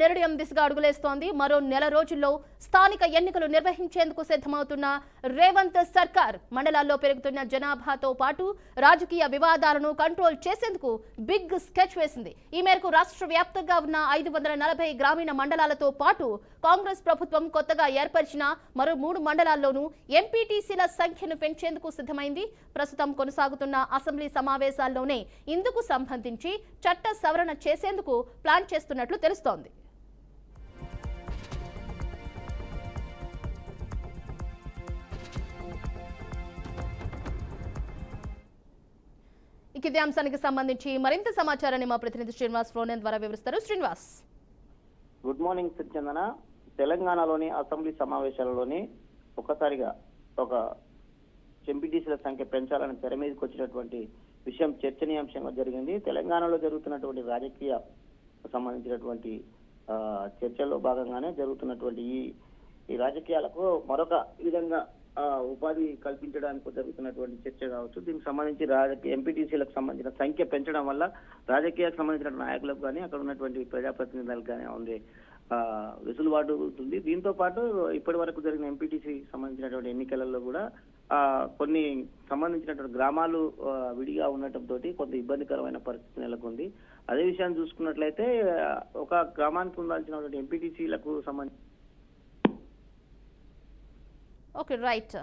నిర్ణయం దిశగా అడుగులేస్తోంది. మరో నెల రోజుల్లో స్థానిక ఎన్నికలు నిర్వహించేందుకు సిద్ధమవుతున్న రేవంత్ సర్కార్ మండలాల్లో పెరుగుతున్న జనాభాతో పాటు రాజకీయ వివాదాలను కంట్రోల్ చేసేందుకు బిగ్ స్కెచ్ వేసింది. ఈ మేరకు రాష్ట్ర వ్యాప్తంగా ఉన్న 540 గ్రామీణ మండలాలతో పాటు కాంగ్రెస్ ప్రభుత్వం కొత్తగా ఏర్పరిచిన మరో 3 మండలాల్లోనూ ఎంపీటీసీల సంఖ్యను పెంచేందుకు సిద్ధమైంది. ప్రస్తుతం కొనసాగుతున్న అసెంబ్లీ సమావేశాల్లోనే ఇందుకు సంబంధించి చట్ట సవరణ చేసేందుకు ప్లాన్ చేస్తున్నట్లు తెలుస్తోంది. ఇదే అంశానికి సంబంధించి మరింత సమాచారాన్ని మా ప్రతినిధి శ్రీనివాస్ ఫోన్ ద్వారా వివరిస్తారు. శ్రీనివాస్, గుడ్ మార్నింగ్ సత్యందన. తెలంగాణలోని అసెంబ్లీ సమావేశాలలోని ఒక్కసారిగా ఒక ఎంపీటీసీల సంఖ్య పెంచాలని తెర మీదకి వచ్చినటువంటి విషయం చర్చనీయాంశంగా జరిగింది. తెలంగాణలో జరుగుతున్నటువంటి రాజకీయ సంబంధించినటువంటి చర్చల్లో భాగంగానే జరుగుతున్నటువంటి ఈ రాజకీయాలకు మరొక విధంగా ఉపాధి కల్పించడానికి జరుగుతున్నటువంటి చర్చ కావచ్చు. దీనికి సంబంధించి ఎంపీటీసీలకు సంబంధించిన సంఖ్య పెంచడం వల్ల రాజకీయాలకు సంబంధించిన నాయకులకు కానీ అక్కడ ఉన్నటువంటి ప్రజాప్రతినిధులకు కానీ ఉంది వెసులుబాటు ఉంటుంది. దీంతో పాటు ఇప్పటి వరకు జరిగిన ఎంపీటీసీ సంబంధించినటువంటి ఎన్నికలలో కూడా కొన్ని సంబంధించినటువంటి గ్రామాలు విడిగా ఉండటంతో కొంత ఇబ్బందికరమైన పరిస్థితి నెలకొంది. అదే విషయాన్ని చూసుకున్నట్లయితే ఒక గ్రామానికి ఉండాల్సినటువంటి ఎంపీటీసీలకు సంబంధించి ఓకే, రైట్.